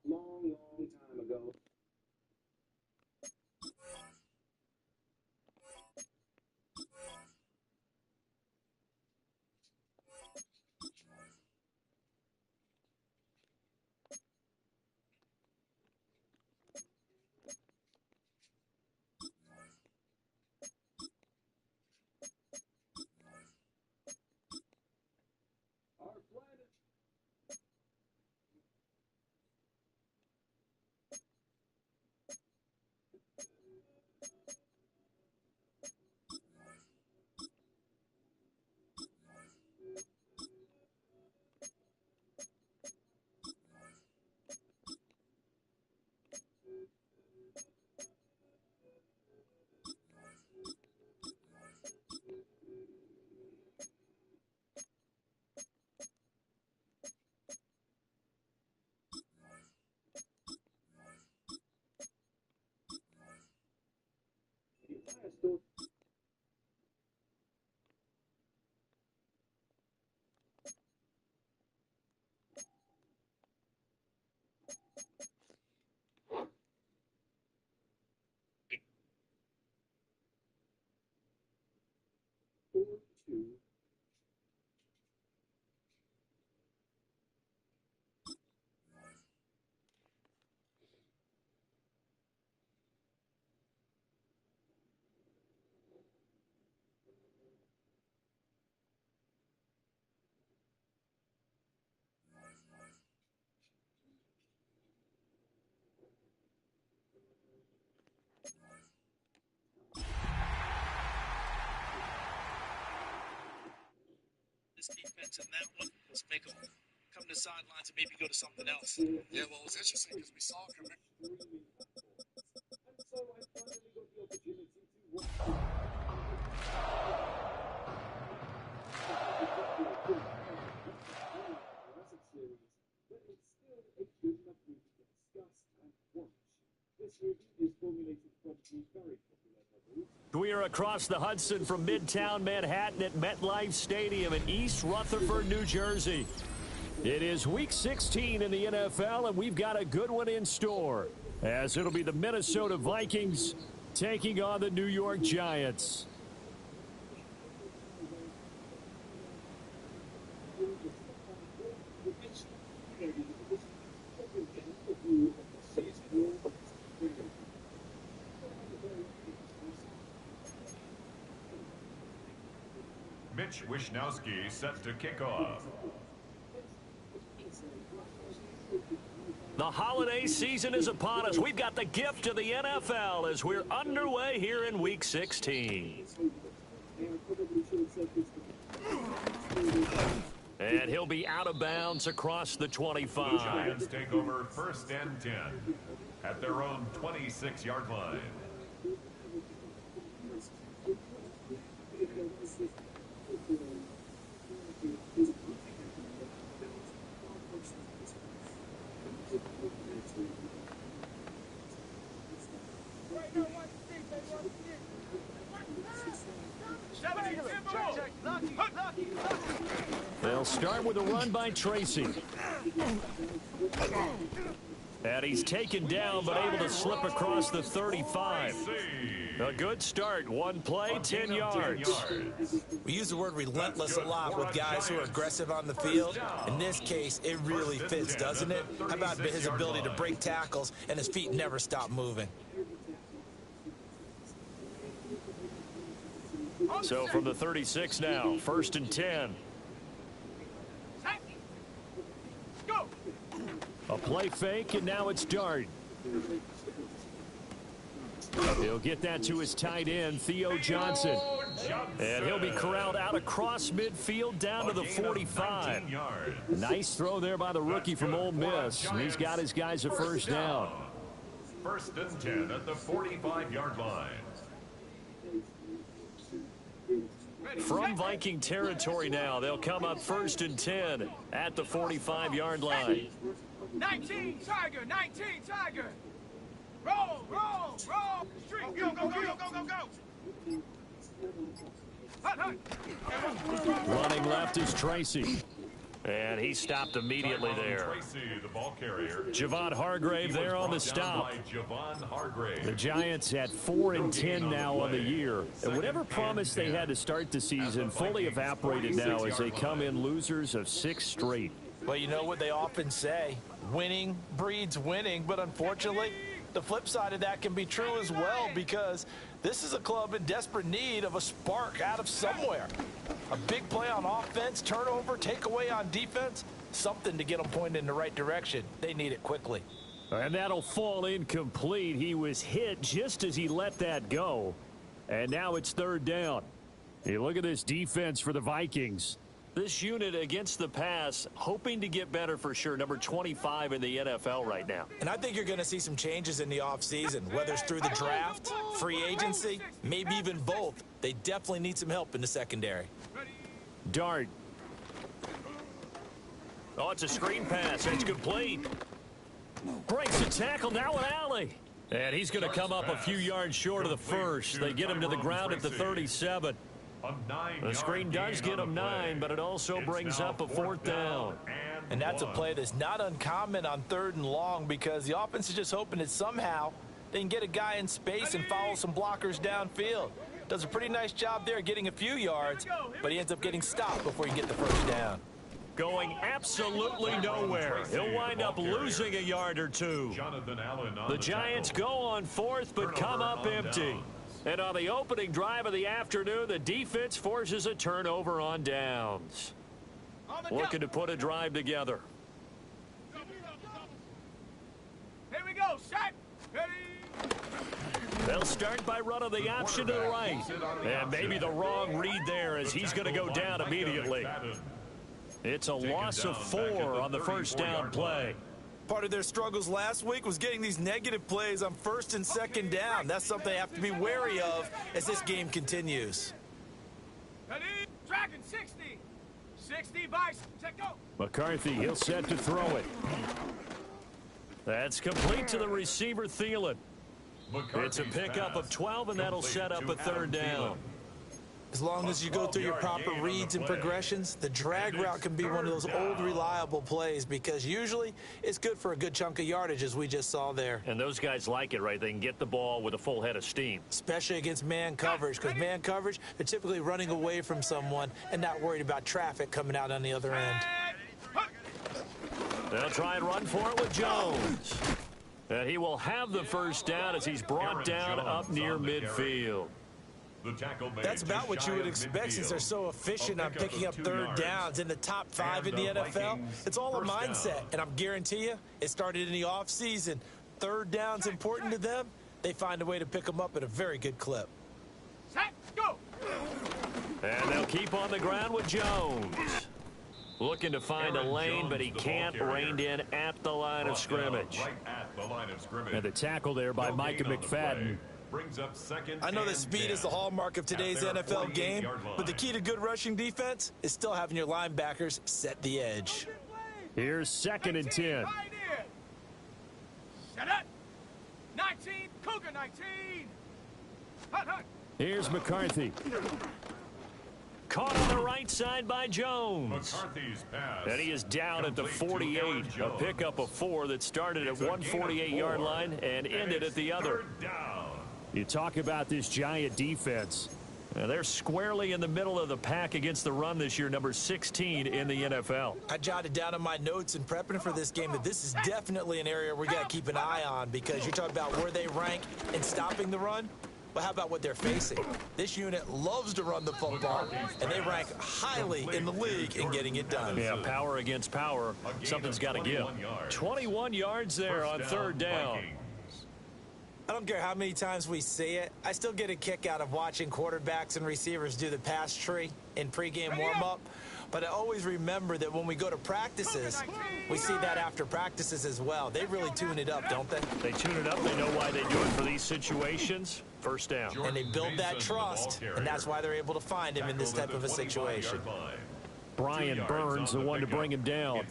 long, long time ago. Our planet. The entire story. 4-2. This defense in that one, let's make them come to the sidelines and maybe go to something else. Yeah, well, it was interesting because we saw coming. And so I finally got the opportunity to watch Jurassic series, but it's still a good enough movie to discuss and watch. This movie is formulated from the very popular novels. We are across the Hudson from Midtown Manhattan at MetLife Stadium in East Rutherford, New Jersey. It is Week 16 in the NFL, and we've got a good one in store, as it'll be the Minnesota Vikings taking on the New York Giants. Mitch Wishnowsky set to kick off. The holiday season is upon us. We've got the gift of the NFL as we're underway here in Week 16. And he'll be out of bounds across the 25. The Giants take over 1st and 10 at their own 26-yard line. They'll start with a run by Tracy. And he's taken down, but able to slip across the 35. A good start. One play, 10 yards. We use the word relentless a lot with guys who are aggressive on the field. In this case, it really fits, doesn't it? How about his ability to break tackles and his feet never stop moving? So from the 36 now, 1st and 10. A play fake, and now it's Dart. He'll get that to his tight end, Theo Johnson. And he'll be corralled out across midfield down to the 45. Nice throw there by the rookie from Ole Miss. And he's got his guys a first down. 1st and 10 at the 45-yard line. From Viking territory now, they'll come up 1st and 10 at the 45-yard line. 19 Tiger, 19 Tiger. Roll, roll, roll. Street, go, go, go, go, go, go, go. Hut, hut. Running left is Tracy. And he stopped immediately there. Tracy, the ball carrier. Javon Hargrave there on the stop. Javon Hargrave. The Giants at 4-10 now on the year. And whatever promise they had to start the season fully evaporated now as they come in losers of 6 straight. Well, you know what they often say, winning breeds winning, but unfortunately, the flip side of that can be true as well, because this is a club in desperate need of a spark out of somewhere. A big play on offense, turnover, takeaway on defense, something to get them pointed in the right direction. They need it quickly. And that'll fall incomplete. He was hit just as he let that go. And now it's 3rd down. Hey, look at this defense for the Vikings. This unit against the pass, hoping to get better for sure. Number 25 in the NFL right now. And I think you're going to see some changes in the offseason, whether it's through the draft, free agency, maybe even both. They definitely need some help in the secondary. Dart. Oh, it's a screen pass. It's complete. Breaks the tackle. Now an alley. And he's going to come up a few yards short of the first. They get him to the ground at the 37. The screen does get him 9, but it also brings up a 4th down. And that's a play that's not uncommon on 3rd and long, because the offense is just hoping that somehow they can get a guy in space and follow some blockers downfield. Does a pretty nice job there getting a few yards, but he ends up getting stopped before he can get the 1st down. Going absolutely nowhere. He'll wind up losing a yard or 2. The Giants go on 4th, but come up empty. And on the opening drive of the afternoon, the defense forces a turnover on downs. Looking to put a drive together. Here we go, set, ready. They'll start by running the option to the right. And maybe the wrong read there, as he's going to go down immediately. It's a loss of 4 on the 1st down play. Part of their struggles last week was getting these negative plays on 1st and 2nd down. That's something they have to be wary of as this game continues. Ready, Dragon 60. 60 by, set, go. McCarthy, he'll set to throw it. That's complete to the receiver, Thielen. It's a pickup of 12, and that'll set up a 3rd down. As long as you go through your proper reads and progressions, the drag route can be one of those old reliable plays, because usually it's good for a good chunk of yardage, as we just saw there. And those guys like it, right? They can get the ball with a full head of steam. Especially against man coverage, because man coverage, they're typically running away from someone and not worried about traffic coming out on the other end. They'll try and run for it with Jones. And he will have the 1st down as he's brought down up near midfield. That's about what you would expect, since they're so efficient on picking up 3rd downs in the top 5 in the NFL. It's all a mindset, and I'm guarantee you it started in the offseason. 3rd down's important to them. They find a way to pick them up at a very good clip. Set, go. And they'll keep on the ground with Jones. Looking to find a lane, but he can't. Reined in at the line of scrimmage. And the tackle there by Micah McFadden. I know that speed is the hallmark of today's NFL game, but the key to good rushing defense is still having your linebackers set the edge. Here's 2nd and 10. Set up. 19, Cougar 19. Hut, hut. Here's McCarthy. Caught on the right side by Jones. And he is down at the 48. A pickup of 4 that started at 148-yard line and ended at the other. You talk about this Giant defense. They're squarely in the middle of the pack against the run this year, number 16 in the NFL. I jotted down in my notes in prepping for this game that this is definitely an area we got to keep an eye on, because you're talking about where they rank in stopping the run. But how about what they're facing? This unit loves to run the football, and they rank highly in the league in getting it done. Yeah, power against power. Something's got to give. 21 yards there on 3rd down. I don't care how many times we see it. I still get a kick out of watching quarterbacks and receivers do the pass tree in pregame warm-up. But I always remember that when we go to practices, we see that after practices as well. They really tune it up, don't they? They tune it up. They know why they do it for these situations. 1st down. And they build that trust, and that's why they're able to find him in this type of a situation. Brian Burns, the one to bring him down.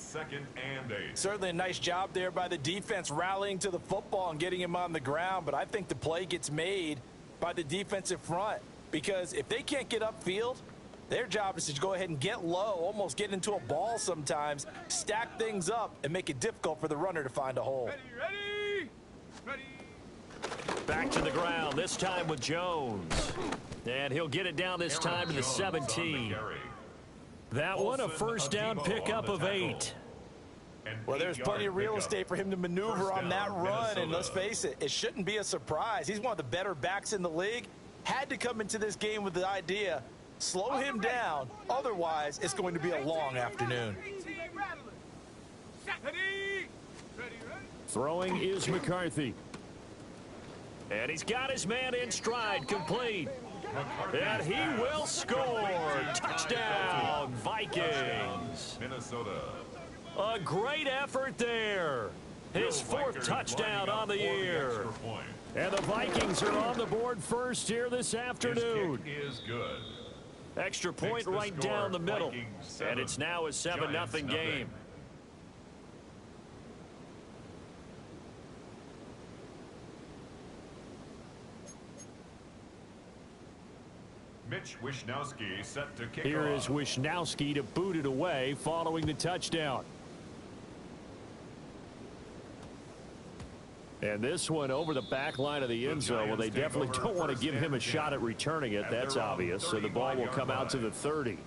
Certainly a nice job there by the defense, rallying to the football and getting him on the ground. But I think the play gets made by the defensive front, because if they can't get upfield, Their job is to go ahead and get low, almost get into a ball sometimes, stack things up, and make it difficult for the runner to find a hole. Ready, ready, ready. Back to the ground, this time with Jones. And he'll get it down this time to the 17. That one, a first down pickup of 8. Well, there's plenty of real estate for him to maneuver on that run, and let's face it, it shouldn't be a surprise. He's one of the better backs in the league. Had to come into this game with the idea, slow him down, otherwise it's going to be a long afternoon. Throwing is McCarthy. And he's got his man in stride, complete. And he will score. Touchdown, Vikings. Minnesota. A great effort there. His 4th touchdown on the year. And the Vikings are on the board first here this afternoon. His kick is good. Extra point right down the middle. And it's now a 7-0 game. Mitch Wishnowsky set to kick Here off. is Wishnowsky to boot it away following the touchdown. And this one over the back line of the end zone. Well, they definitely don't want to give him a shot at returning it. That's obvious. So the ball will come out to the 30.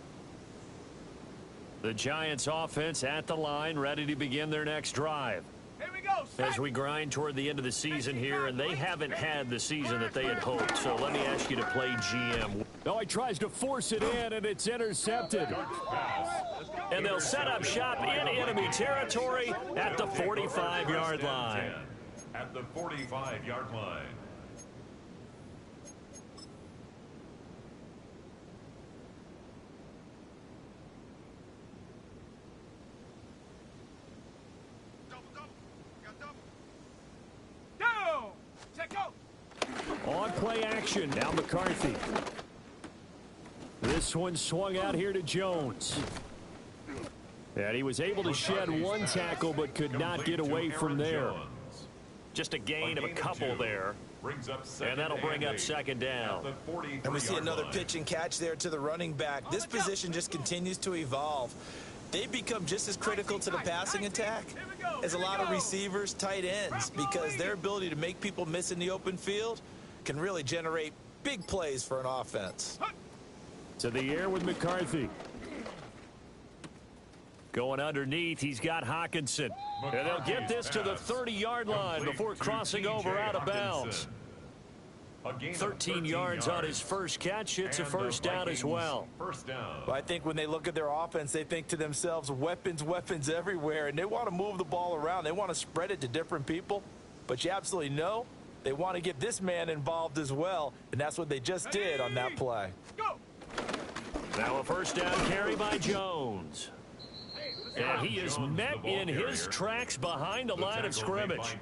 The Giants offense at the line, ready to begin their next drive. Here we go. As we grind toward the end of the season here, and they haven't had the season that they had hoped. So let me ask you to play GM. No, he tries to force it in, and it's intercepted. And they'll set up shop in enemy territory at the 45-yard line. At the 45-yard line. On play action, now McCarthy. This one swung out here to Jones. And he was able to shed one tackle but could not get away from there. Just a gain of a couple there. And that'll bring up second down. And we see another pitch and catch there to the running back. This position just continues to evolve. They've become just as critical to the passing attack as a lot of receivers, tight ends, because their ability to make people miss in the open field can really generate big plays for an offense. To the air with McCarthy. Going underneath, he's got Hawkinson. And they'll get this to the 30-yard line before crossing over out of bounds. 13 yards on his first catch. It's a first down as well. Well, I think when they look at their offense, they think to themselves, weapons, weapons everywhere, and they want to move the ball around. They want to spread it to different people. But you absolutely know they want to get this man involved as well, and that's what they just did on that play. Now a first down carry by Jones. And he is met in his tracks behind the line of scrimmage.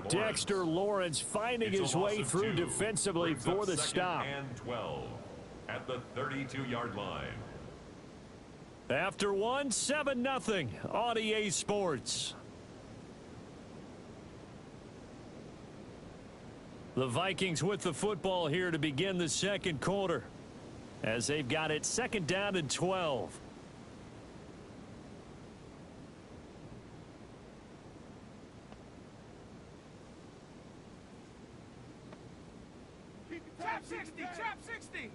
Dexter Lawrence finding his way through defensively for the stop. And 12 at the 32-yard line. After 7-0 on EA Sports. The Vikings with the football here to begin the second quarter, as they've got it second down and 12. Trap 60, trap 60.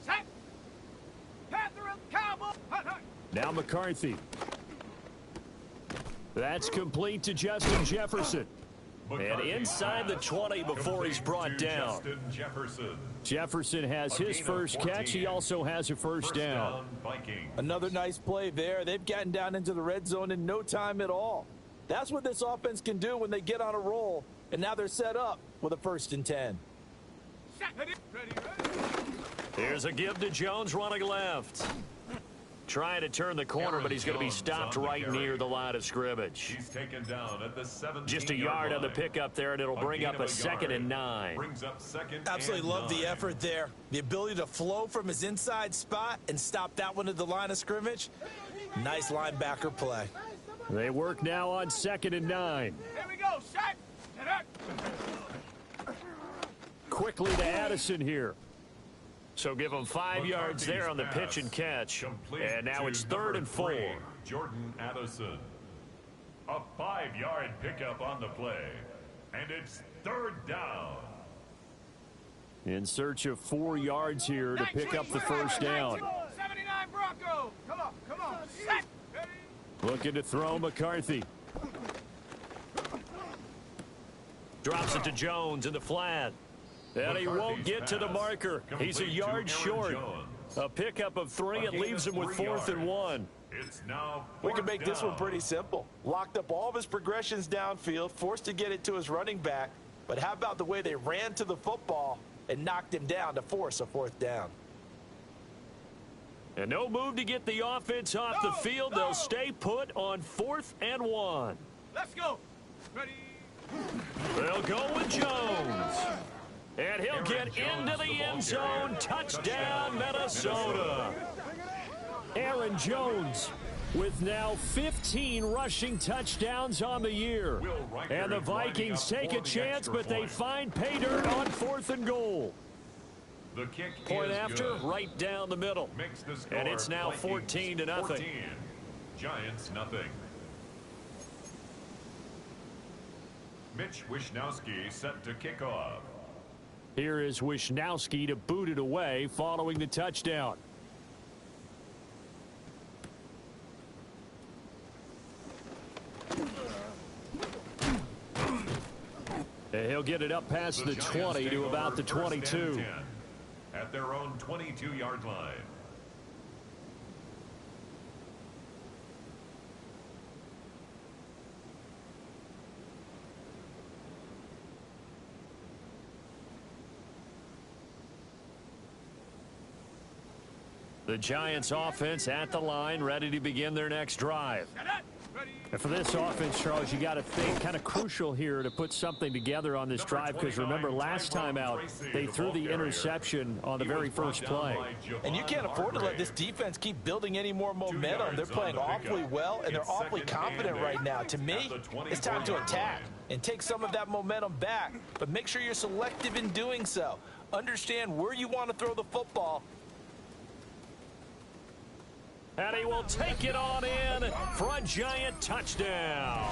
Set. Panther, cowboy. Now McCarthy. That's complete to Justin Jefferson. And inside the 20 before he's brought down. Jefferson has his first catch. He also has a first down. Another nice play there. They've gotten down into the red zone in no time at all. That's what this offense can do when they get on a roll. And now they're set up with a 1st and 10. Here's a give to Jones running left. Trying to turn the corner, but he's going to be stopped right near the line of scrimmage. He's taken down at the 17-yard Just a yard on the pickup there, and it'll bring up a 2nd and 9. Absolutely love the effort there. The ability to flow from his inside spot and stop that one at the line of scrimmage. Nice linebacker play. They work now on 2nd and 9. Here we go, shot. Quickly to Addison here. So give them 5 yards there on the pitch and catch. And now it's 3rd and 4. Jordan Addison. A 5-yard pickup on the play. And it's 3rd down. In search of 4 yards here to pick up the first down. 79 Bronco. Come on. Set. Ready. Looking to throw McCarthy. Drops it to Jones in the flat. And he won't get to the marker. He's a yard short. A pickup of 3 and leaves him with 4th and 1. It's now We can make this one pretty simple. Locked up all of his progressions downfield, forced to get it to his running back. But how about the way they ran to the football and knocked him down to force a 4th down? And no move to get the offense off the field. They'll stay put on 4th and 1. Let's go. Ready. They'll go with Jones. And he'll get into the end zone. Touchdown, Minnesota. Aaron Jones with now 15 rushing touchdowns on the year. And the Vikings take a chance, but they find pay dirt on 4th and goal. The kick Point is after, good. right down the middle. Makes the score And it's now 14 to nothing. 14. Giants nothing. Mitch Wishnowski set to kick off. Here is Wishnowski to boot it away following the touchdown. And he'll get it up past the 20 to about the 22. At their own 22-yard line. The Giants offense at the line, ready to begin their next drive. And for this offense, Charles, you got to think kind of crucial here to put something together on this drive, because remember last time out they threw the interception on the very first play. And you can't afford to let this defense keep building any more momentum. They're playing awfully well, and they're awfully confident right now. To me, it's time to attack and take some of that momentum back. But make sure you're selective in doing so. Understand where you want to throw the football. And he will take it on in for a Giant touchdown.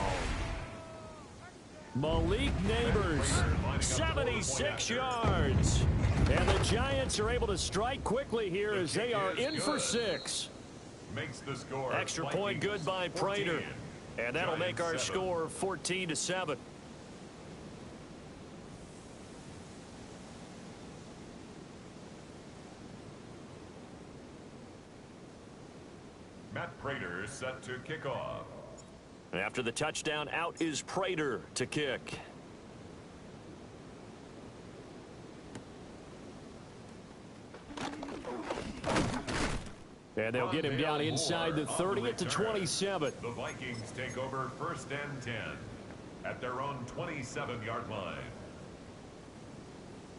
Malik Neighbors, 76 yards. And the Giants are able to strike quickly here as they are in for 6. Makes the score Extra point good by Prater. And that'll make our score 14-7. Matt Prater set to kick off. After the touchdown, out is Prater to kick. And they'll get him down inside the 30 at the 27. The Vikings take over 1st and 10 at their own 27-yard line.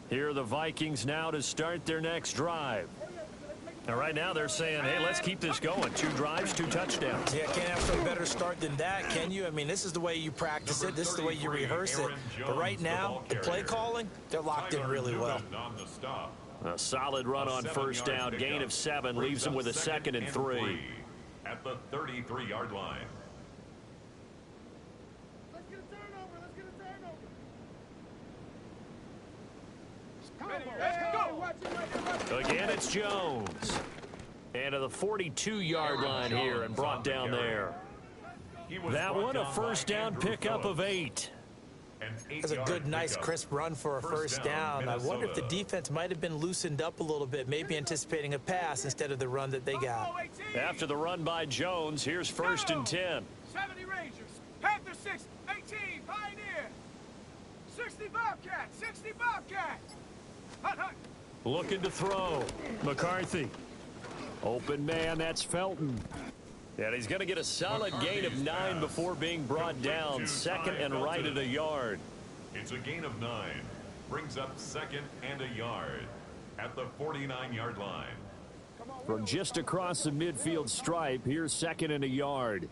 Here are the Vikings now to start their next drive. And right now they're saying, hey, let's keep this going. 2 drives, 2 touchdowns. Yeah, can't have a better start than that, can you? I mean, this is the way you practice it. This is the way you rehearse it. But right now, the play calling, they're locked in really well. A solid run on first down. Gain of 7 leaves them with a 2nd and 3. At the 33-yard line. Let's get a turnover. Again, it's Jones. And to the 42-yard line here and brought down there. That one, a first down pickup of 8. That's a good, nice, crisp run for a first down. I wonder if the defense might have been loosened up a little bit, maybe anticipating a pass instead of the run that they got. After the run by Jones, here's 1st and 10. 70 Rangers, Panther 6, 18, Pioneer, 60 Bobcat, 60 Bobcat. Hut, hut. Looking to throw. McCarthy. Open man, that's Felton. And he's going to get a solid gain of 9 before being brought down. 2nd and right at a yard. It's a gain of 9. Brings up 2nd and a yard at the 49-yard line. From just across the midfield stripe, here's 2nd and a yard.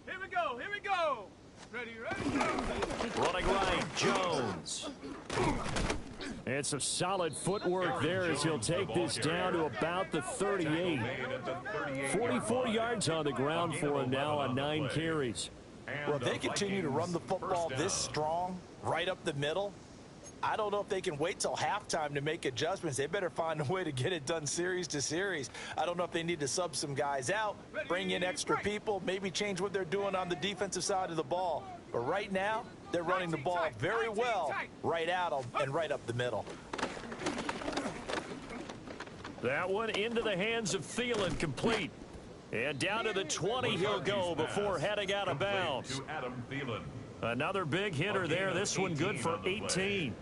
Here we go, here we go. Ready, ready, go. Running right, Jones. And some solid footwork there as he'll take this down to about the 38. 44 yards on the ground for him now on 9 carries. Well, if they continue to run the football this strong, right up the middle, I don't know if they can wait till halftime to make adjustments. They better find a way to get it done series to series. I don't know if they need to sub some guys out, bring in extra people, maybe change what they're doing on the defensive side of the ball. But right now, they're running the ball very well right at them and right up the middle. That one into the hands of Thielen, complete. And down to the 20 he'll go before heading out of bounds. Another big hitter there. This one good for 18.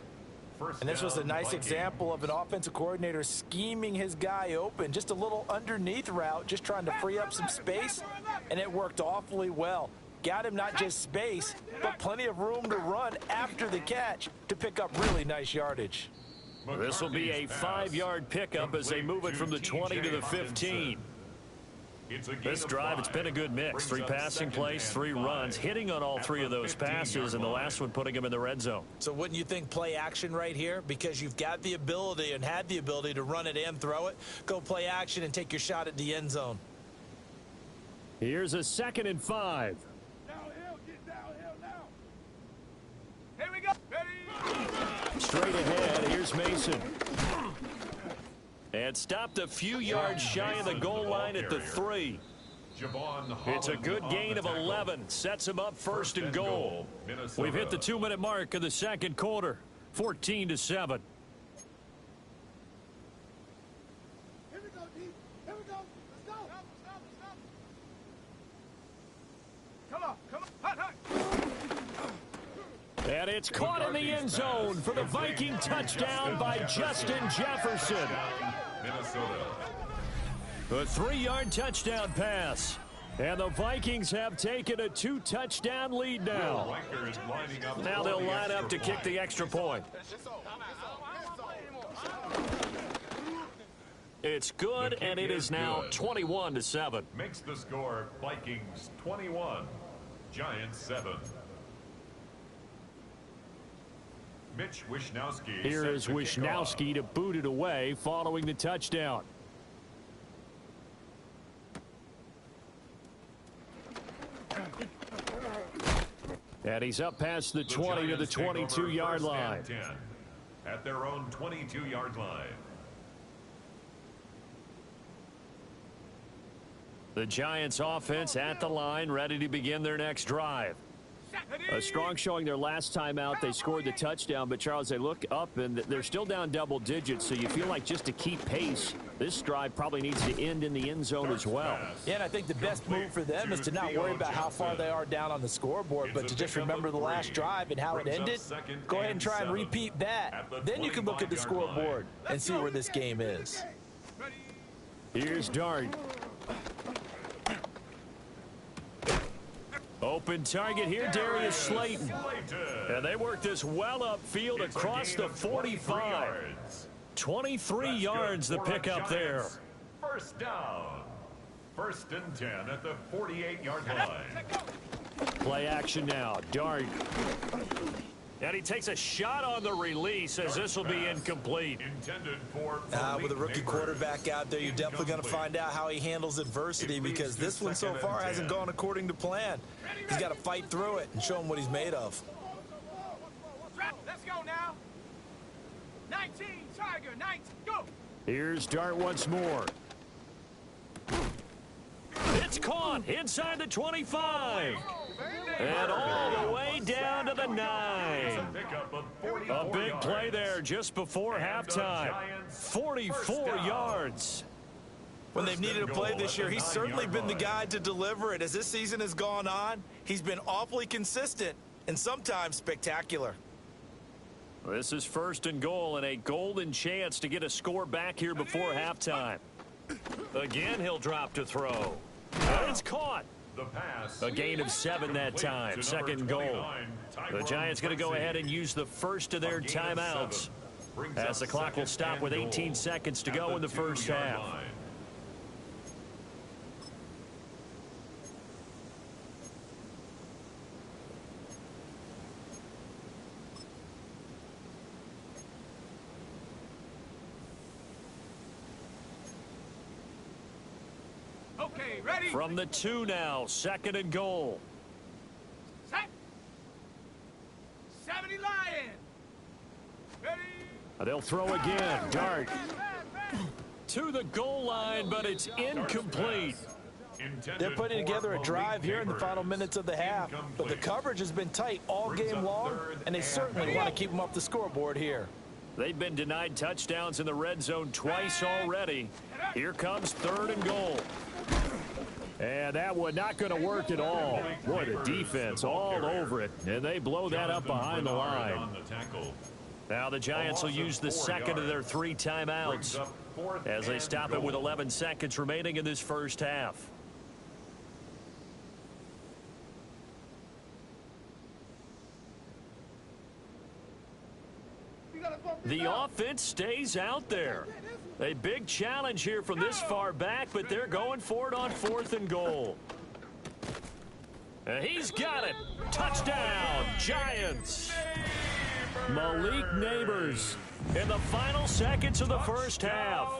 And this was a nice example of an offensive coordinator scheming his guy open. Just a little underneath route, just trying to free up some space, and it worked awfully well. Got him not just space, but plenty of room to run after the catch to pick up really nice yardage. This will be a 5-yard pickup as they move it from the 20 to the 15. This drive, it's been a good mix. 3 passing plays, 3 runs, hitting on all 3 of those passes, and the last one putting him in the red zone. So wouldn't you think play action right here? Because you've got the ability and had the ability to run it and throw it. Go play action and take your shot at the end zone. Here's a 2nd and 5. Downhill, get downhill now. Here we go. Ready? Straight ahead, here's Mason. And stopped a few yards shy of the goal line at the 3. It's a good gain of 11. Sets him up 1st and goal. We've hit the 2-minute mark of the 2nd quarter. 14-7. Here we go, D. Here we go. Let's go. Stop. Come on. Hot. And it's caught in the end zone for the Viking touchdown by Justin Jefferson. A 3-yard touchdown pass. And the Vikings have taken a 2-touchdown lead now. Now they'll line up to kick the extra point. It's good, and it is now 21-7. Makes the score Vikings 21, Giants 7. Mitch Wishnowsky. Here is Wishnowsky to boot it away following the touchdown. And he's up past the 20 to the 22-yard line. At their own 22-yard line. The Giants offense at the line, ready to begin their next drive. A strong showing their last time out. They scored the touchdown, but Charles, they look up and they're still down double digits, so you feel like just to keep pace, this drive probably needs to end in the end zone as well. Yeah, and I think the best move for them is to not worry about how far they are down on the scoreboard, but to just remember the last drive and how it ended. Go ahead and try and repeat that. Then you can look at the scoreboard and see where this game is. Here's Dart. Open target here, Darius Slayton. And they work this well upfield across the 45. 23 yards the pickup there. First down. 1st and 10 at the 48-yard line. Play action now. Dart. And he takes a shot on the release as this will be incomplete. Intended for with a rookie quarterback out there, you're definitely going to find out how he handles adversity, because this one so far hasn't gone according to plan. He's got to fight through it and show him what he's made of. Let's go now. 19, Tiger, 19, go. Here's Dart once more. It's caught inside the 25. And all the way down to the 9. A big play there just before halftime. 44 yards. When they've needed a play this year, he's certainly been the guy to deliver it. As this season has gone on, he's been awfully consistent and sometimes spectacular. This is 1st and goal and a golden chance to get a score back here before halftime. Again, he'll drop to throw. And it's caught. A gain of 7 that time. 2nd goal. The Giants going to go ahead and use the first of their timeouts, as the clock will stop with 18 seconds to go in the first half. Okay, ready? From the 2 now, 2nd and goal. Set. 70 Lion. Ready? They'll throw again. Dart to the goal line, but it's incomplete. They're putting together a drive here in the final minutes of the half, but the coverage has been tight all game long, and they certainly want to keep them off the scoreboard here. They've been denied touchdowns in the red zone twice already. Here comes 3rd and goal. And that one not going to work at all. Boy, the defense all over it, and they blow that up behind the line. Now the Giants will use the 2nd of their 3 timeouts as they stop it with 11 seconds remaining in this first half. The offense stays out there. A big challenge here from this far back, but they're going for it on 4th and goal. And he's got it. Touchdown, Giants. Malik Neighbors in the final seconds of the first half.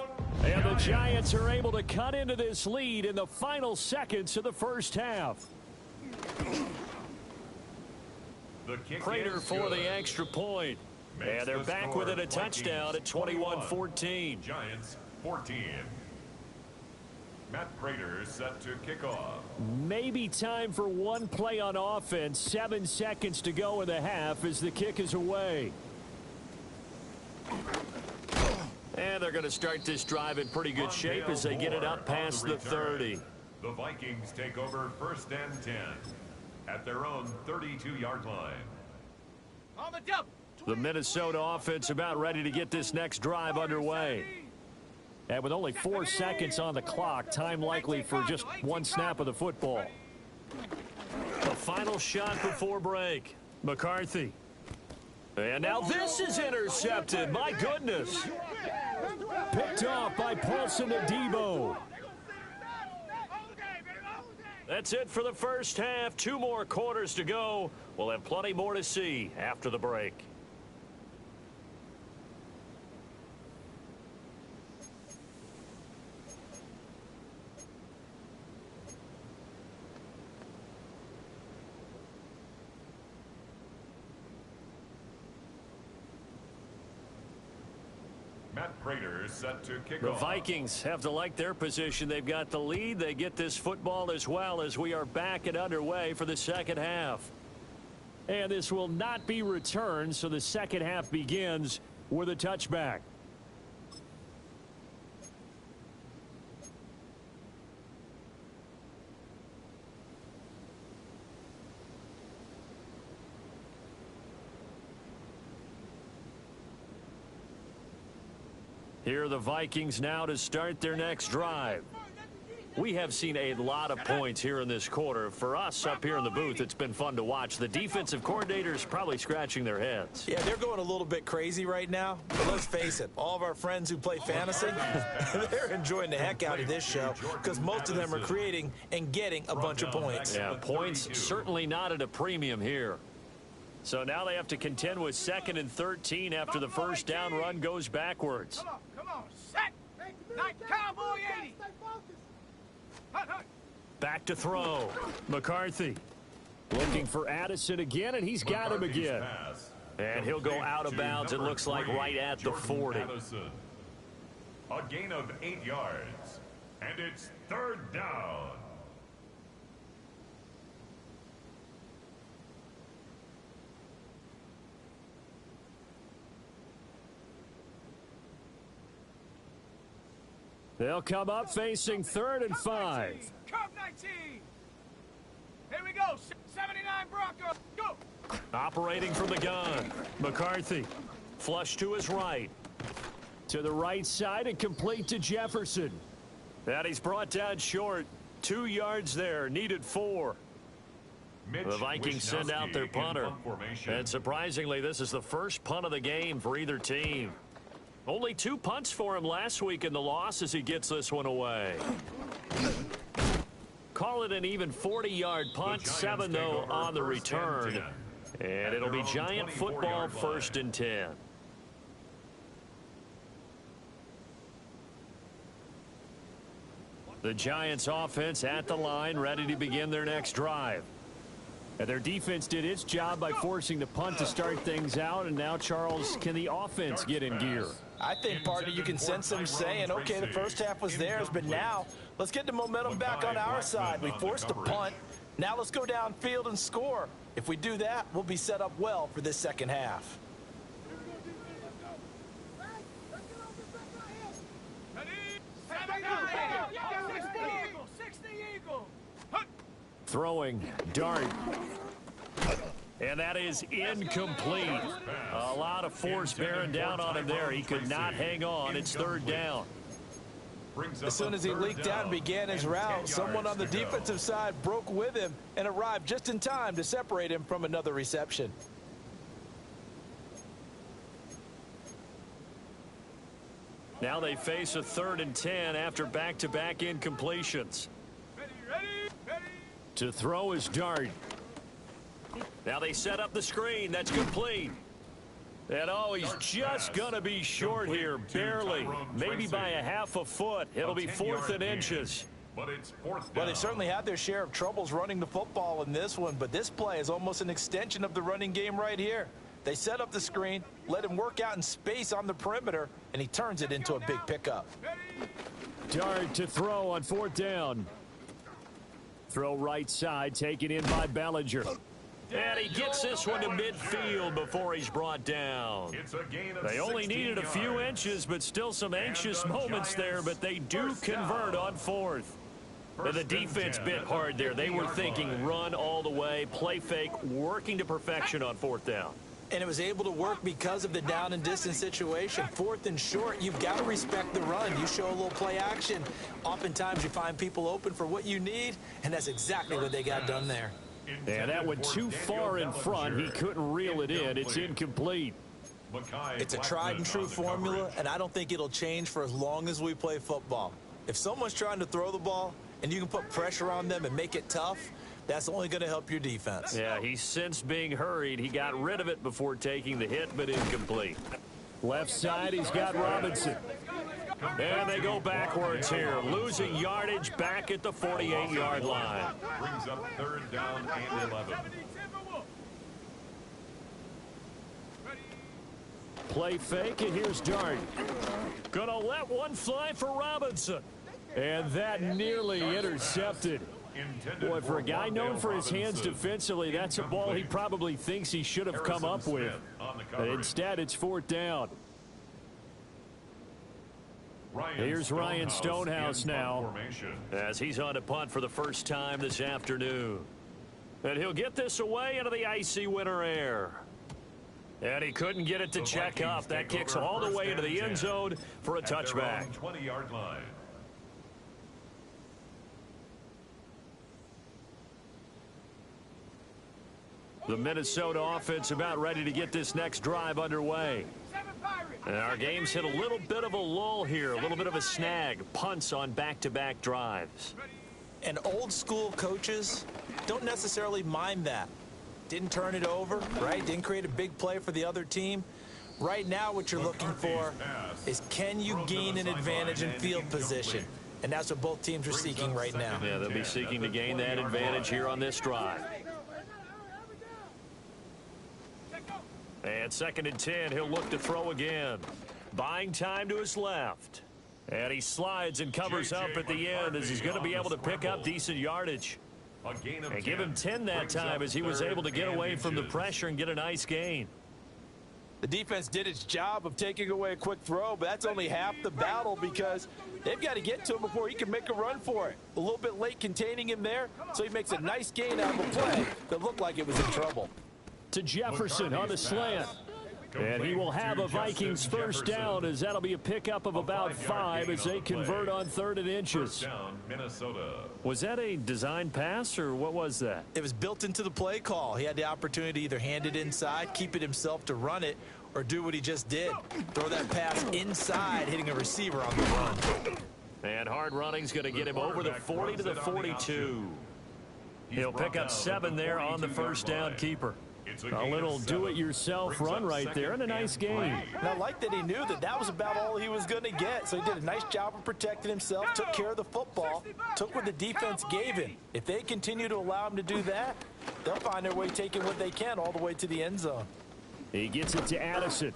And the Giants are able to cut into this lead in the final seconds of the first half. Prater for the extra point. And they're back within a touchdown at 21-14. Giants 14. Matt Prater set to kick off. Maybe time for one play on offense. 7 seconds to go in the half as the kick is away. And they're going to start this drive in pretty good shape as they get it up past the 30. The Vikings take over 1st and 10 at their own 32-yard line. On the double. The Minnesota offense about ready to get this next drive underway. And with only 4 seconds on the clock, time likely for just one snap of the football. The final shot before break. McCarthy. And now this is intercepted. My goodness. Picked off by Paulson Adebo. That's it for the first half. 2 more quarters to go. We'll have plenty more to see after the break. Matt Prater set to kick The off. Vikings have to like their position. They've got the lead. They get this football as well as we are back and underway for the second half. And this will not be returned, so the second half begins with a touchback. Here are the Vikings now to start their next drive. We have seen a lot of points here in this quarter. For us up here in the booth, it's been fun to watch. The defensive coordinators probably scratching their heads. Yeah, they're going a little bit crazy right now. But let's face it, all of our friends who play fantasy, they're enjoying the heck out of this show because most of them are creating and getting a bunch of points. Yeah, points certainly not at a premium here. So now they have to contend with 2nd and 13 after the first down run goes backwards. Come on, set. Night Cowboy 80. Hut, hut. Back to throw. McCarthy looking for Addison again, and he's got him again. And he'll go out of bounds, it looks like, right at the 40. A gain of 8 yards, and it's 3rd down. They'll come up facing 3rd and 5. Curve 19. Here we go. 79 Broncos. Go. Operating from the gun. McCarthy. Flush to his right. To the right side and complete to Jefferson. And he's brought down short. 2 yards there. Needed 4. The Vikings send out their punter. And surprisingly, this is the first punt of the game for either team. Only 2 punts for him last week in the loss as he gets this one away. Call it an even 40-yard punt, 7 though on the return. And it'll be Giant football 1st and 10. The Giants offense at the line, ready to begin their next drive. And their defense did its job by forcing the punt to start things out. And now, Charles, can the offense get in gear? I think, partner, you can sense them saying, okay, the first half was theirs, but now let's get the momentum back on our side. We forced the punt. Now let's go downfield and score. If we do that, we'll be set up well for this second half. Throwing, dart. And that is incomplete. A lot of force bearing down on him there. He could not hang on. It's third down. As soon as he leaked out and began his route, someone on the defensive side broke with him and arrived just in time to separate him from another reception. Now they face a 3rd and 10 after back-to-back incompletions. To throw is Dart. Now they set up the screen. That's complete. And, oh, he's just going to be short here, barely, maybe by a half a foot. It'll be 4th and inches. But it's 4th down. Well, they certainly had their share of troubles running the football in this one, but this play is almost an extension of the running game right here. They set up the screen, let him work out in space on the perimeter, and he turns it into a big pickup. Dart to throw on 4th down. Throw right side, taken in by Bellinger. And he gets this one to midfield before he's brought down. They only needed a few inches, but still some anxious moments there, but they do convert on 4th. And the defense bit hard there. They were thinking run all the way, play fake, working to perfection on 4th down. And it was able to work because of the down and distance situation. 4th and short, you've got to respect the run. You show a little play action. Oftentimes you find people open for what you need, and that's exactly what they got done there. And that went too far in front. He couldn't reel it in. It's incomplete. It's a tried and true formula, and I don't think it'll change for as long as we play football. If someone's trying to throw the ball and you can put pressure on them and make it tough, that's only going to help your defense. Yeah, he sensed being hurried. He got rid of it before taking the hit, but incomplete. Left side, he's got Robinson. And they go backwards here, losing yardage back at the 48-yard line. Brings up 3rd down and 11. Play fake, and here's Dart. Gonna let one fly for Robinson. And that nearly intercepted. Boy, for a guy known for his hands defensively, that's a ball he probably thinks he should have come up with. But instead, it's 4th down. Here's Ryan Stonehouse now, as he's on to punt for the first time this afternoon. And he'll get this away into the icy winter air. And he couldn't get it to check up. That kicks all the way into the end zone for a touchback. 20-yard line. The Minnesota offense about ready to get this next drive underway. And our game's hit a little bit of a lull here, a little bit of a snag. Punts on back-to-back drives. And old school coaches don't necessarily mind that. Didn't turn it over, right? Didn't create a big play for the other team. Right now what you're looking for is, can you gain an advantage in field position? And that's what both teams are seeking right now. Yeah, they'll be seeking to gain that advantage here on this drive. And 2nd and 10, he'll look to throw again. Buying time to his left. And he slides and covers up at the end as he's going to be able to pick up decent yardage. And give him 10 that time as he was able to get away from the pressure and get a nice gain. The defense did its job of taking away a quick throw, but that's only half the battle because they've got to get to him before he can make a run for it. A little bit late containing him there, so he makes a nice gain out of a play that looked like it was in trouble. To Jefferson on the slant. And he will have a Vikings first down, as that'll be a pickup of about 5 as they convert on 3rd and inches. Was that a design pass, or what was that? It was built into the play call. He had the opportunity to either hand it inside, keep it himself to run it, or do what he just did. Throw that pass inside, hitting a receiver on the run. And hard running's going to get him over the 40 to the 42. He'll pick up 7 there on the first down keeper. It's A little do-it-yourself run right there and a nice game. And I like that he knew that that was about all he was going to get. So he did a nice job of protecting himself, took care of the football, took what the defense gave him. If they continue to allow him to do that, they'll find their way taking what they can all the way to the end zone. He gets it to Addison.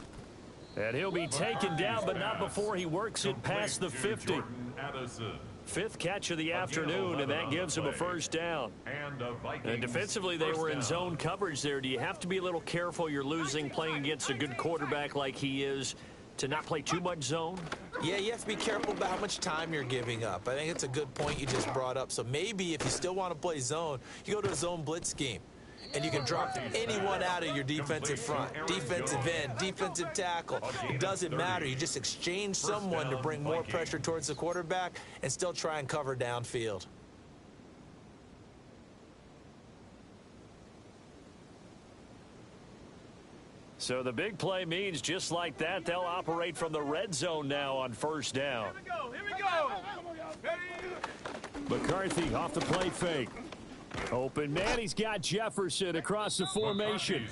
And he'll be taken down, but not before he works it past the 50. Fifth catch of the afternoon, and that gives him a first down. And defensively, they were in zone coverage there. Do you have to be a little careful? You're losing playing against a good quarterback like he is to not play too much zone? Yeah, you have to be careful about how much time you're giving up. I think it's a good point you just brought up. So maybe if you still want to play zone, you go to a zone blitz scheme. And you can drop anyone out of your defensive front, defensive end, defensive tackle. It doesn't matter. You just exchange someone to bring more pressure towards the quarterback and still try and cover downfield. So the big play means just like that, they'll operate from the red zone now on first down. Here we go. McCarthy off the play fake. Open man, he's got Jefferson across the formation.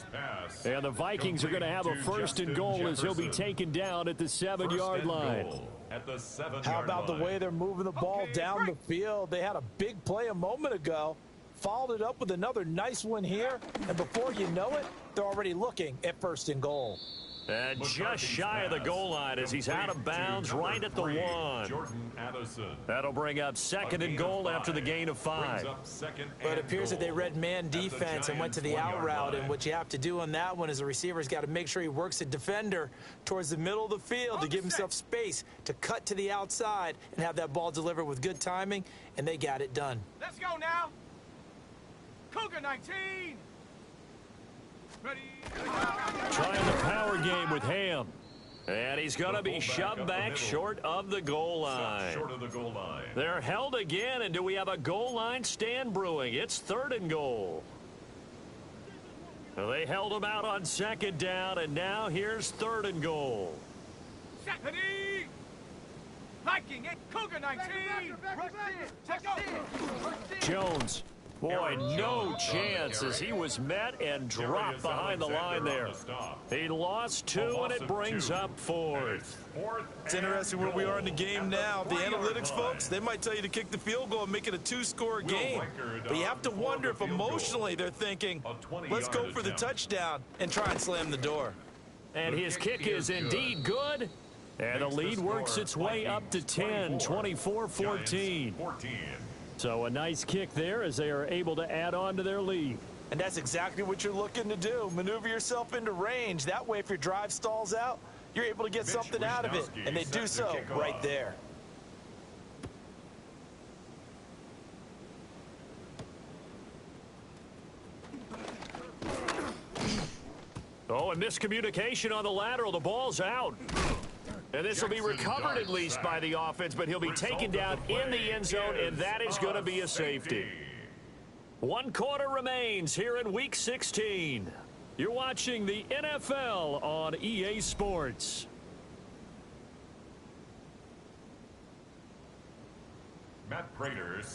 And the Vikings are going to have a first and goal as he'll be taken down at the 7-yard line. How about the way they're moving the ball down the field? They had a big play a moment ago, followed it up with another nice one here, and before you know it, they're already looking at first and goal. And just shy of the goal line as he's out of bounds right at the 1. That'll bring up second and goal after the gain of 5. But it appears that they read man defense and went to the out route, and what you have to do on that one is the receiver's got to make sure he works a defender towards the middle of the field to give himself space to cut to the outside and have that ball delivered with good timing, and they got it done. Let's go now. Cougar 19. Ready. Trying the power game with Ham. And he's going to be shoved back short of the goal line. They're held again, and do we have a goal line stand brewing? It's third and goal. They held him out on second down, and now here's third and goal. Ready. Viking, Cougar 19. Jones. Boy, no chance as he was met and dropped behind the line there. He lost 2, and it brings up fourth. It's interesting where we are in the game now. The analytics folks, they might tell you to kick the field goal and make it a 2-score game. But you have to wonder if emotionally they're thinking, let's go for the touchdown and try and slam the door. And his kick is indeed good. And the lead works its way up to 10, 24-14. So a nice kick there as they are able to add on to their lead. And that's exactly what you're looking to do. Maneuver yourself into range. That way, if your drive stalls out, you're able to get something out of it. And they do so right there. Oh, and miscommunication on the lateral. The ball's out. And this will be recovered at least by the offense, but he'll be taken down in the end zone, and that is going to be a safety. 1 quarter remains here in Week 16. You're watching the NFL on EA Sports.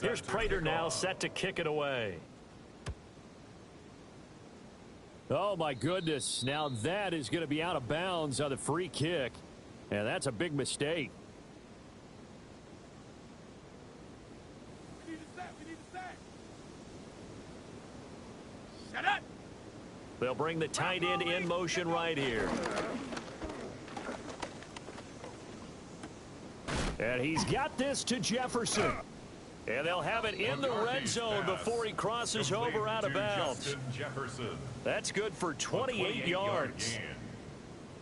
Here's Prater now set to kick it away. Oh, my goodness. Now that is going to be out of bounds on the free kick. And that's a big mistake. We need to set. Shut up. They'll bring the tight end in motion right here. And he's got this to Jefferson. And they'll have it in the red zone before he crosses over out of bounds. That's good for 28 yards.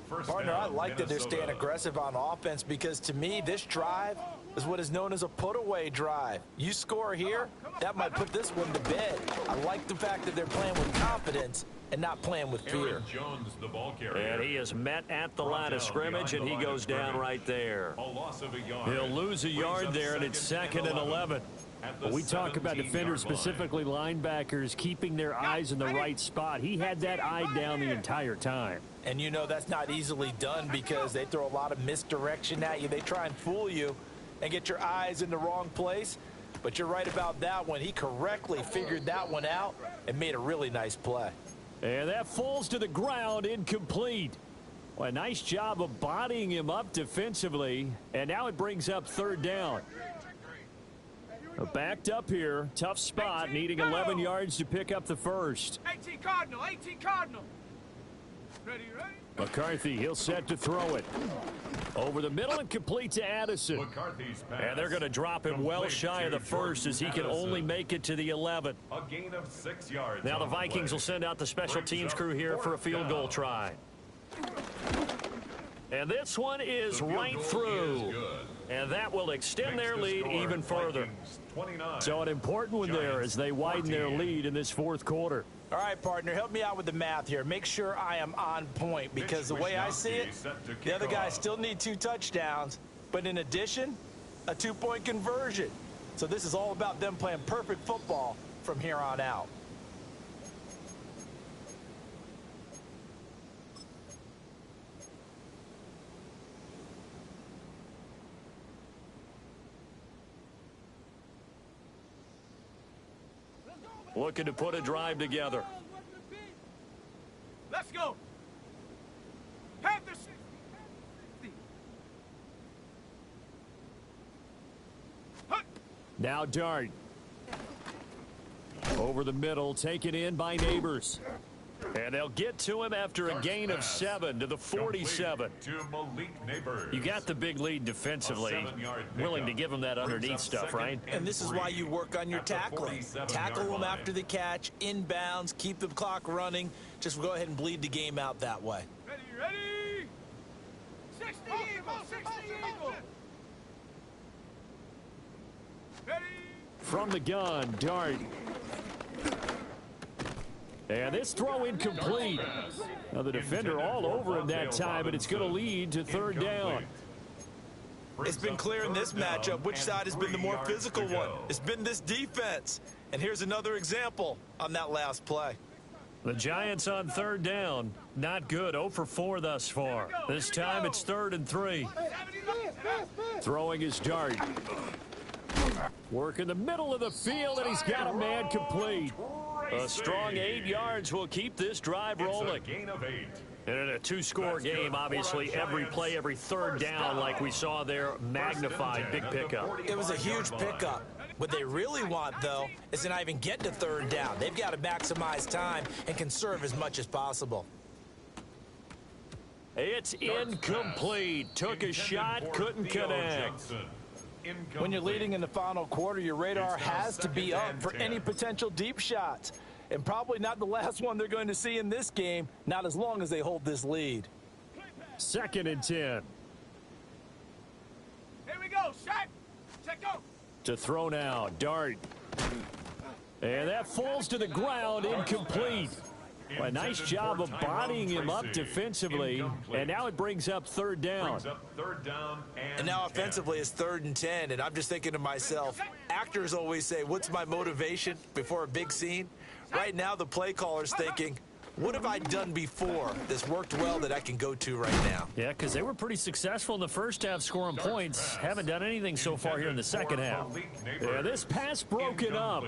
Partner, I like that they're staying aggressive on offense because, to me, this drive is what is known as a put-away drive. You score here, that might put this one to bed. I like the fact that they're playing with confidence and not playing with fear. And he is met at the line of scrimmage, and he goes down right there. He'll lose a yard there, and it's 2nd and 11. We talk about defenders, specifically linebackers, keeping their eyes in the right spot. He had that eye down the entire time. And you know that's not easily done because they throw a lot of misdirection at you. They try and fool you and get your eyes in the wrong place. But you're right about that one. He correctly figured that one out and made a really nice play. And that falls to the ground, incomplete. Well, a nice job of bodying him up defensively. And now it brings up third down. Backed up here. Tough spot, needing 11 yards to pick up the first. 18 Cardinal, 18 Cardinal. Ready, ready? McCarthy, he'll set to throw it. Over the middle and complete to Addison. McCarthy's pass. And they're going to drop him well shy of the first as he can only make it to the 11. A gain of 6 yards. Now the on Vikings play. will send out the special Brings teams up crew here for a fourth field goal down. try. And this one is The field right goal through. is good. And that will extend Makes their the lead score even further. Vikings 29. So an important one there as they widen their 14. lead in this fourth quarter. All right, partner, help me out with the math here. Make sure I am on point because the way I see it, the other guys still need 2 touchdowns, but in addition, a 2-point conversion. So this is all about them playing perfect football from here on out. Looking to put a drive together. Let's go. Panthers 60. Hut. Now Dart. Over the middle, taken in by Neighbors. And they'll get to him after a gain of 7 to the 47. To Malik Neighbors. You got the big lead defensively. A 7-yard Willing to pickup. give him that Brings underneath up stuff, second right? And this is why you work on your at the tackling. 47-yard Tackle them line. after the catch, inbounds, keep the clock running. Just go ahead and bleed the game out that way. Ready, ready. 60 Eagle, 60 Eagle. Ready. From the gun, Dart. And this throw incomplete. Now the defender all over him that time, and it's going to lead to third down. It's been clear in this matchup which side has been the more physical one. It's been this defense. And here's another example on that last play. The Giants on third down. Not good. 0 for 4 thus far. This time it's 3rd and 3. Throwing his Dart. Work in the middle of the field, and he's got a man complete. A strong 8 yards will keep this drive rolling. It's a gain of 8. And in a 2-score game, obviously every play, every third down, like we saw there, magnified big pickup. It was a huge pickup. What they really want, though, is to not even get to third down. They've got to maximize time and conserve as much as possible. It's incomplete. Took a shot, couldn't connect. When you're leading in the final quarter, your radar has to be up for any potential deep shots. And probably not the last one they're going to see in this game, not as long as they hold this lead. 2nd and 10. Here we go. Shot. Check go. To throw now, Dart. And that falls to the ground, incomplete. Well, a nice job of bodying him up defensively. And now it brings up third down. And now offensively it's 3rd and 10. And I'm just thinking to myself, actors always say, what's my motivation before a big scene? Right now the play caller's thinking, what have I done before that's worked well that I can go to right now? Yeah, because they were pretty successful in the first half scoring points. Haven't done anything so far here in the second half. Yeah, this pass broken up.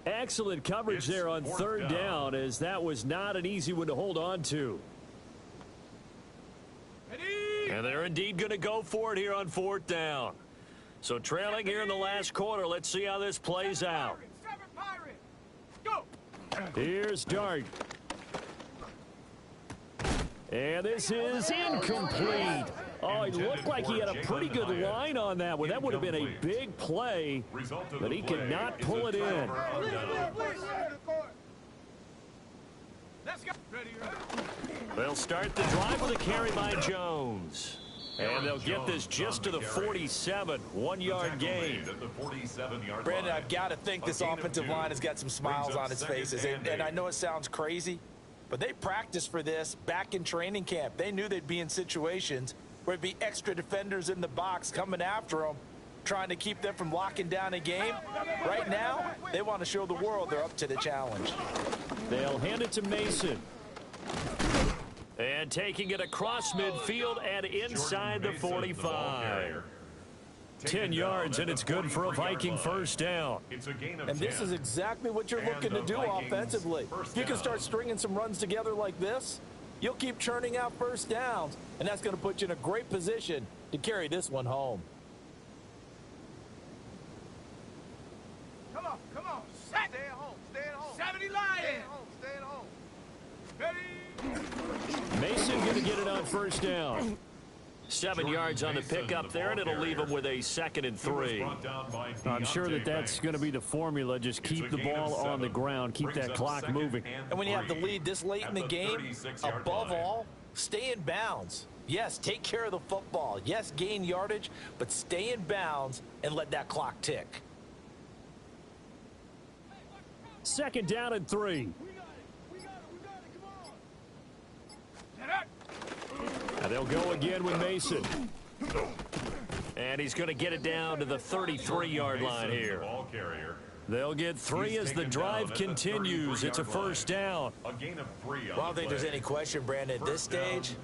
Excellent coverage there on third down, as that was not an easy one to hold on to. And they're indeed going to go for it here on 4th down. So trailing here in the last quarter, let's see how this plays out. Go. Here's Dart. And this is incomplete. Oh, he looked like he had a pretty good line on that one. That would have been a big play, but he could not pull it in. Let's go. Ready, ready. They'll start the drive with a carry by Jones. And they'll get this just to the 47, 1-yard gain. Brandon, I've got to think this offensive line has got some smiles on its faces. And I know it sounds crazy, but they practiced for this back in training camp. They knew they'd be in situations where it'd be extra defenders in the box coming after them, trying to keep them from locking down a game. Right now, they want to show the world they're up to the challenge. They'll hand it to Mason. And taking it across midfield and inside the 45. 10 yards, and it's good for a Viking first down. It's a gain of And 10. this is exactly what you're looking to do offensively. If you can start stringing some runs together like this, you'll keep churning out first downs, and that's going to put you in a great position to carry this one home. Come on, come on. Set. Stay at home. Stay at home. 70 Lions. Stay at home. Stay at home. Ready? Mason going to get it on first down. 7 yards on the pickup there, and it'll leave him with a 2nd and 3. I'm sure that's going to be the formula. Just keep the ball on the ground, keep that clock moving. And when you have the lead this late in the game, above all, stay in bounds. Yes, take care of the football. Yes, gain yardage, but stay in bounds and let that clock tick. 2nd down and 3. Set up. Now they'll go again with Mason. And he's going to get it down to the 33-yard line here. They'll get 3 as the drive continues. It's a first down. A gain of 3 Well, I don't think there's any question, Brandon, at this stage,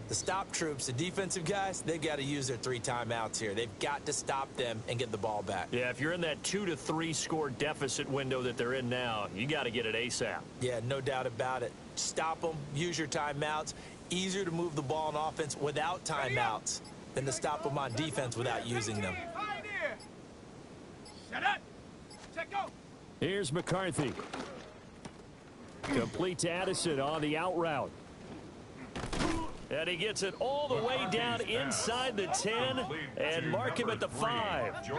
the stop troops, the defensive guys, they've got to use their 3 timeouts here. They've got to stop them and get the ball back. Yeah, if you're in that 2 to 3 score deficit window that they're in now, you got to get it ASAP. Yeah, no doubt about it. Stop them, use your timeouts. Easier to move the ball on offense without timeouts than to stop them on defense without using them. Set up. Set go. Here's McCarthy. Complete to Addison on the out route. And he gets it all the way down inside the 10 and mark him at the 5.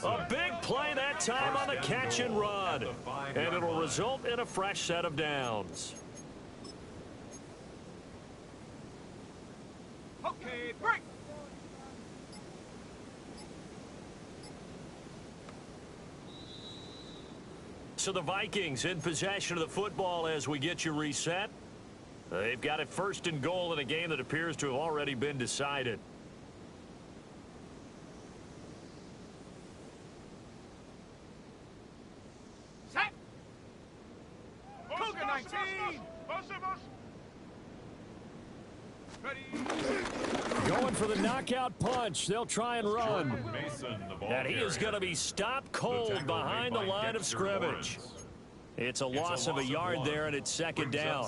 A big play that time on the catch and run. And it'll result in a fresh set of downs. Okay, break. So the Vikings in possession of the football as we get you reset. They've got it 1st and goal in a game that appears to have already been decided. Set. Cougar 19. Ready. Going for the knockout punch. They'll try and run. And he is going to be stopped cold behind the line of scrimmage. It's a loss of a yard there, and it's 2nd down.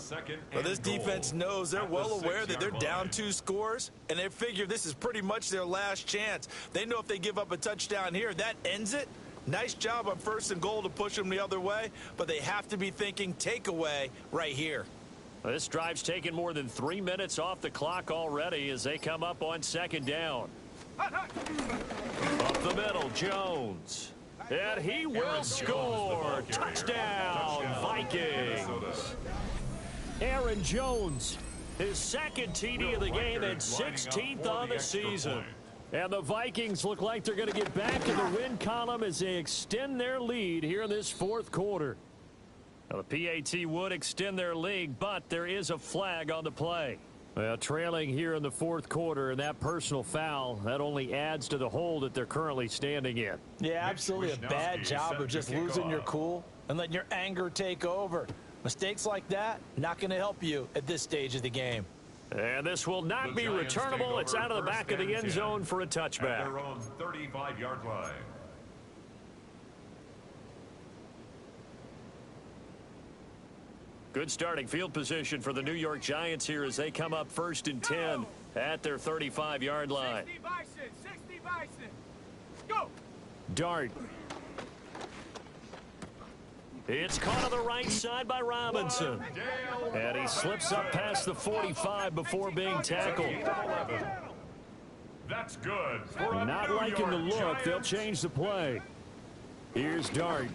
Well, this defense knows they're well aware that they're down 2 scores, and they figure this is pretty much their last chance. They know if they give up a touchdown here, that ends it. Nice job on 1st and goal to push them the other way, but they have to be thinking takeaway right here. This drive's taken more than 3 minutes off the clock already as they come up on 2nd down. Up the middle, Jones. And he will score. Touchdown, Vikings. Aaron Jones, his 2nd TD of the game and 16th on the season. And the Vikings look like they're going to get back in the win column as they extend their lead here in this 4th quarter. Now, the PAT would extend their lead, but there is a flag on the play. Well, trailing here in the 4th quarter, and that personal foul, that only adds to the hole that they're currently standing in. Yeah, absolutely a bad job of just losing your cool and letting your anger take over. Mistakes like that, not going to help you at this stage of the game. And this will not be returnable. It's out of the back of the end zone for a touchback. At their own 35-yard line. Good starting field position for the New York Giants here as they come up 1st and 10 at their 35-yard line. 60 Bison. 60 Bison. Go. Dart. It's caught on the right side by Robinson. And he slips up past the 45 before being tackled. That's good. Not liking the look. They'll change the play. Here's Dart.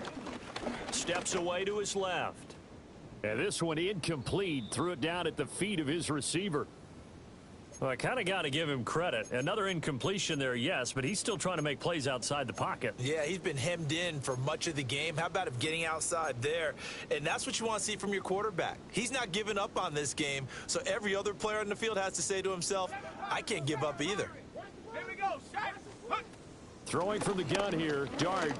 Steps away to his left. And this one incomplete. Threw it down at the feet of his receiver. Well, I kind of got to give him credit. Another incompletion there, yes, but he's still trying to make plays outside the pocket. Yeah, he's been hemmed in for much of the game. How about him getting outside there? And that's what you want to see from your quarterback. He's not giving up on this game, so every other player on the field has to say to himself, I can't give up either. Here we go. Shot. Throwing from the gun here, Dart.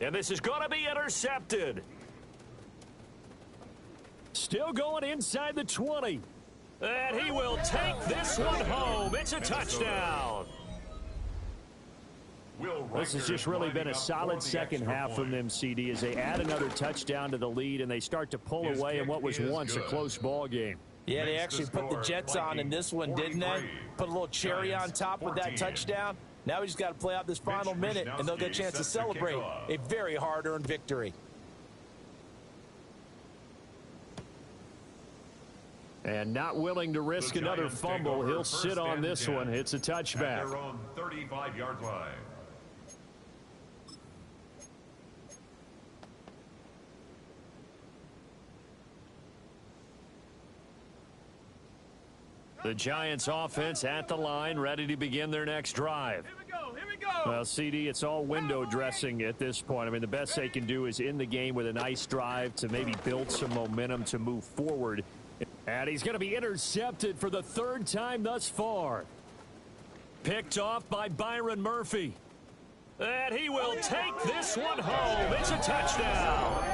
And this is going to be intercepted. Still going inside the 20. And he will take this one home. It's a touchdown. This has just really been a solid second half from them, CD, as they add another touchdown to the lead and they start to pull away in what was once a close ball game. Yeah, they actually put the Jets on in this one, didn't they? Put a little cherry on top with that touchdown. Now we just got to play out this final minute, and they'll get a chance to celebrate a very hard-earned victory. And not willing to risk another fumble, he'll sit on this one. It's a touchback. At their own 35-yard line. The Giants offense at the line, ready to begin their next drive. Here we go, here we go. Well, CD, it's all window dressing at this point. I mean, the best they can do is in the game with a nice drive to maybe build some momentum to move forward. And he's going to be intercepted for the third time thus far. Picked off by Byron Murphy. And he will take this one home. It's a touchdown.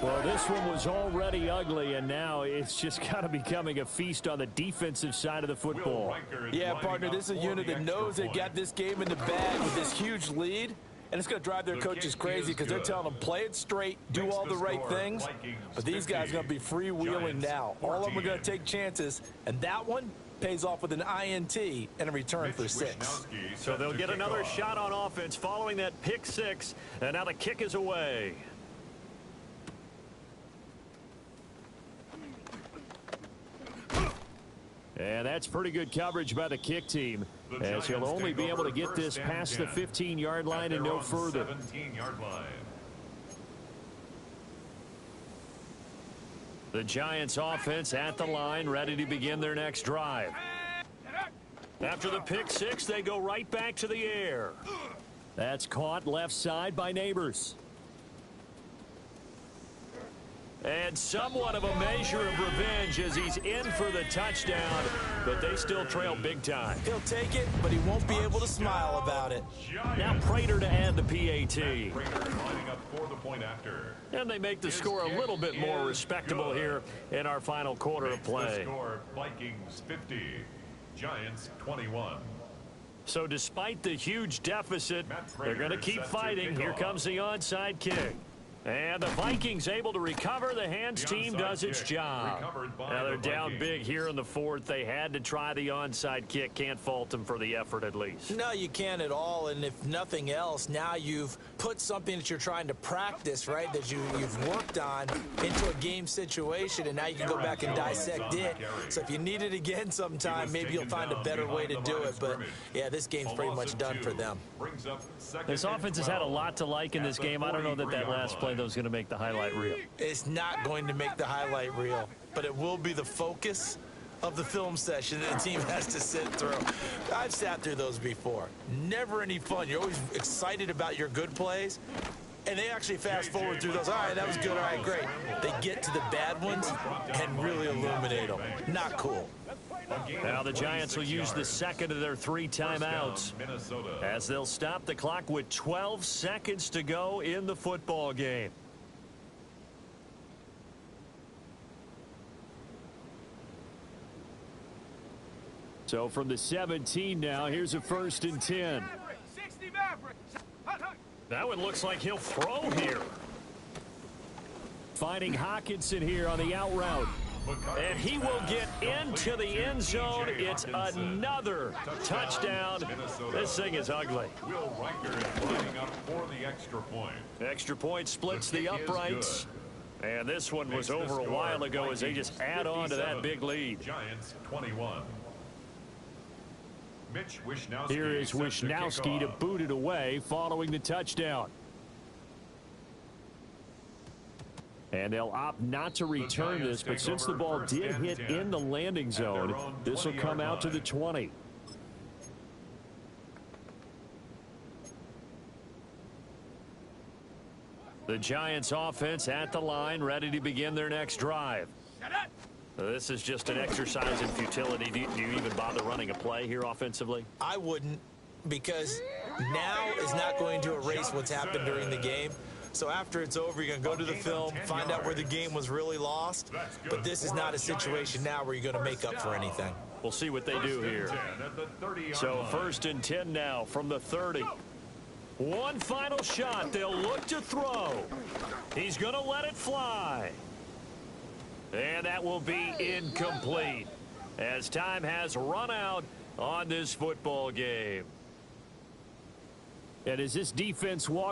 Well, this one was already ugly, and now it's just kind of becoming a feast on the defensive side of the football. Yeah, partner, this is a unit that knows they got this game in the bag with this huge lead, and it's going to drive their coaches crazy because they're telling them, play it straight, do all the right things, but these guys are going to be freewheeling now. All of them are going to take chances, and that one pays off with an INT and a return for 6. So they'll get another shot on offense following that pick 6, and now the kick is away. And that's pretty good coverage by the kick team, as he'll only be able to get this past the 15-yard line and no further. 17-yard line. The Giants offense at the line, ready to begin their next drive. After the pick 6, they go right back to the air. That's caught left side by Neighbors. And somewhat of a measure of revenge as he's in for the touchdown, but they still trail big time. He'll take it, but he won't be able to smile about it. Now Prater to add the PAT. Prater lining up for the point after. And they make the score a little bit more respectable here in our final quarter of play. The score, Vikings 50, Giants 21. So despite the huge deficit, they're going to keep fighting. Here comes the onside kick. And the Vikings able to recover. The hands team does its job. Now they're down big here in the fourth. They had to try the onside kick. Can't fault them for the effort at least. No, you can't at all. And if nothing else, now you've put something that you're trying to practice, right, that you've worked on into a game situation, and now you can go back and dissect it. So if you need it again sometime, maybe you'll find a better way to do it. But, yeah, this game's pretty much done for them. This offense has had a lot to like in this game. I don't know that last play, though, is going to make the highlight reel. It's not going to make the highlight reel, but it will be the focus of the film session that the team has to sit through. I've sat through those before. Never any fun. You're always excited about your good plays, and they actually fast forward through those. All right, that was good. All right, great. They get to the bad ones and really illuminate them. Not cool. Now the Giants will use the second of their 3 timeouts as they'll stop the clock with 12 seconds to go in the football game. So from the 17 now, here's a 1st and 10. That one looks like he'll throw here. Finding Hawkinson here on the out route. And he will get into the end zone. It's another touchdown. This thing is ugly. Will Riker is lining up for the extra point. Extra point splits the uprights. And this one was over a while ago as they just add on to that big lead. Giants 21. Mitch Wishnowsky. Here is Wishnowsky to boot it away following the touchdown. And they'll opt not to return this, but since the ball did hit in the landing zone, this will come out to the 20. The Giants offense at the line, ready to begin their next drive. This is just an exercise in futility. Do you even bother running a play here offensively? I wouldn't, because now is not going to erase what's happened during the game. So after it's over, you're going to go to the film, find out where the game was really lost. But this is not a situation now where you're going to make up for anything. We'll see what they do here. So 1st and 10 now from the 30. One final shot. They'll look to throw. He's going to let it fly. And that will be incomplete as time has run out on this football game. And as this defense walks